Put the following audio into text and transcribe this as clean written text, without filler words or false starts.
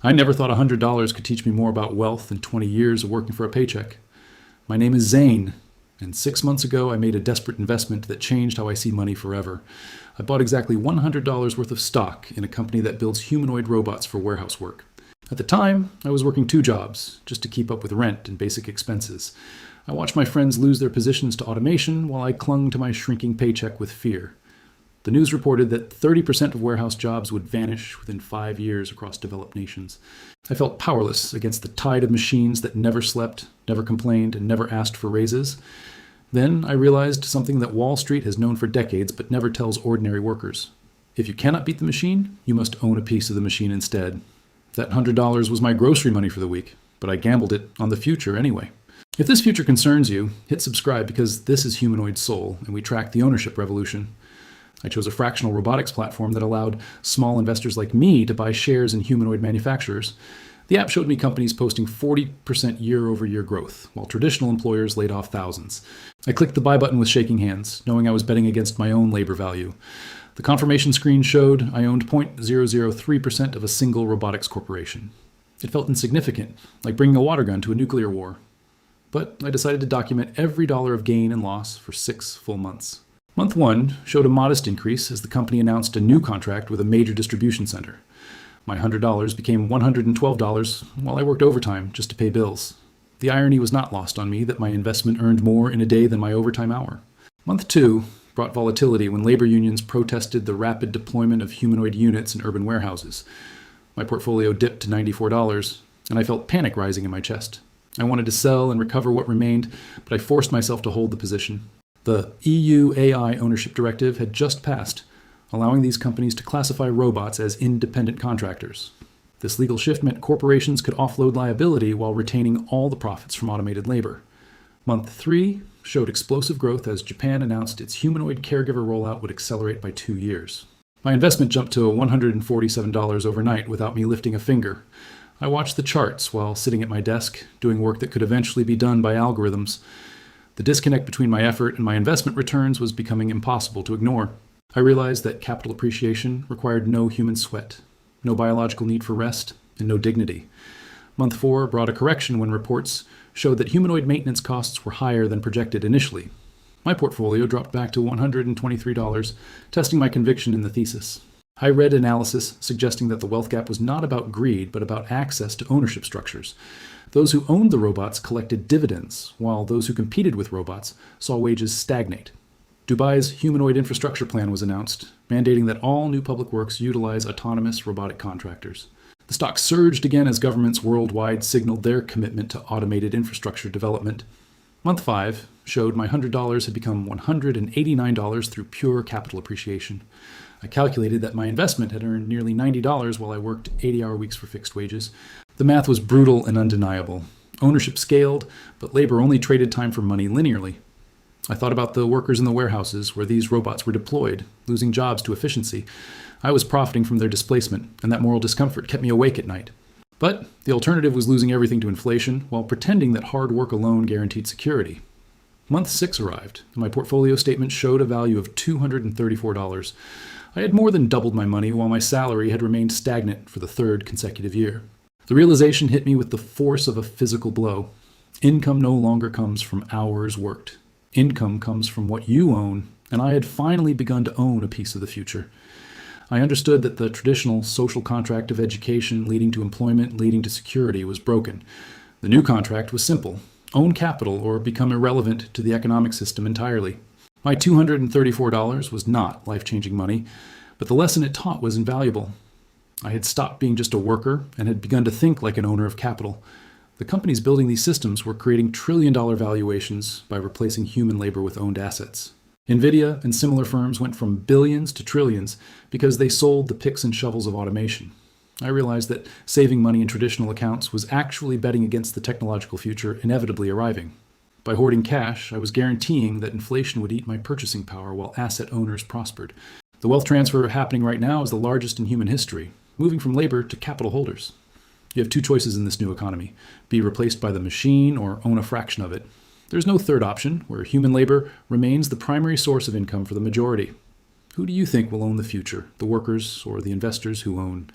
I never thought $100 could teach me more about wealth than 20 years of working for a paycheck. My name is ZAYN, and 6 months ago I made a desperate investment that changed how I see money forever. I bought exactly $100 worth of stock in a company that builds humanoid robots for warehouse work. At the time, I was working 2 jobs, just to keep up with rent and basic expenses. I watched my friends lose their positions to automation while I clung to my shrinking paycheck with fear. The news reported that 30% of warehouse jobs would vanish within 5 years across developed nations. I felt powerless against the tide of machines that never slept, never complained, and never asked for raises. Then I realized something that Wall Street has known for decades but never tells ordinary workers. If you cannot beat the machine, you must own a piece of the machine instead. That $100 was my grocery money for the week, but I gambled it on the future anyway. If this future concerns you, hit subscribe because this is Humanoid Soul, and we track the ownership revolution. I chose a fractional robotics platform that allowed small investors like me to buy shares in humanoid manufacturers. The app showed me companies posting 40% year-over-year growth, while traditional employers laid off thousands. I clicked the buy button with shaking hands, knowing I was betting against my own labor value. The confirmation screen showed I owned 0.003% of a single robotics corporation. It felt insignificant, like bringing a water gun to a nuclear war. But I decided to document every dollar of gain and loss for 6 full months. Month 1 showed a modest increase as the company announced a new contract with a major distribution center. My $100 became $112 while I worked overtime just to pay bills. The irony was not lost on me that my investment earned more in a day than my overtime hour. Month 2 brought volatility when labor unions protested the rapid deployment of humanoid units in urban warehouses. My portfolio dipped to $94, and I felt panic rising in my chest. I wanted to sell and recover what remained, but I forced myself to hold the position. The EU AI Ownership Directive had just passed, allowing these companies to classify robots as independent contractors. This legal shift meant corporations could offload liability while retaining all the profits from automated labor. Month 3 showed explosive growth as Japan announced its humanoid caregiver rollout would accelerate by 2 years. My investment jumped to $147 overnight without me lifting a finger. I watched the charts while sitting at my desk, doing work that could eventually be done by algorithms. The disconnect between my effort and my investment returns was becoming impossible to ignore. I realized that capital appreciation required no human sweat, no biological need for rest, and no dignity. Month 4 brought a correction when reports showed that humanoid maintenance costs were higher than projected initially. My portfolio dropped back to $123, testing my conviction in the thesis. I read analysis suggesting that the wealth gap was not about greed, but about access to ownership structures. Those who owned the robots collected dividends, while those who competed with robots saw wages stagnate. Dubai's humanoid infrastructure plan was announced, mandating that all new public works utilize autonomous robotic contractors. The stock surged again as governments worldwide signaled their commitment to automated infrastructure development. Month 5 showed my $100 had become $189 through pure capital appreciation. I calculated that my investment had earned nearly $90 while I worked 80-hour weeks for fixed wages. The math was brutal and undeniable. Ownership scaled, but labor only traded time for money linearly. I thought about the workers in the warehouses where these robots were deployed, losing jobs to efficiency. I was profiting from their displacement, and that moral discomfort kept me awake at night. But the alternative was losing everything to inflation while pretending that hard work alone guaranteed security. Month 6 arrived, and my portfolio statement showed a value of $234. I had more than doubled my money while my salary had remained stagnant for the 3rd consecutive year. The realization hit me with the force of a physical blow. Income no longer comes from hours worked. Income comes from what you own, and I had finally begun to own a piece of the future. I understood that the traditional social contract of education leading to employment, leading to security was broken. The new contract was simple: own capital or become irrelevant to the economic system entirely. My $234 was not life-changing money, but the lesson it taught was invaluable. I had stopped being just a worker and had begun to think like an owner of capital. The companies building these systems were creating trillion-dollar valuations by replacing human labor with owned assets. NVIDIA and similar firms went from billions to trillions because they sold the picks and shovels of automation. I realized that saving money in traditional accounts was actually betting against the technological future inevitably arriving. By hoarding cash, I was guaranteeing that inflation would eat my purchasing power while asset owners prospered. The wealth transfer happening right now is the largest in human history, moving from labor to capital holders. You have 2 choices in this new economy: be replaced by the machine or own a fraction of it. There's no third option, where human labor remains the primary source of income for the majority. Who do you think will own the future, the workers or the investors who own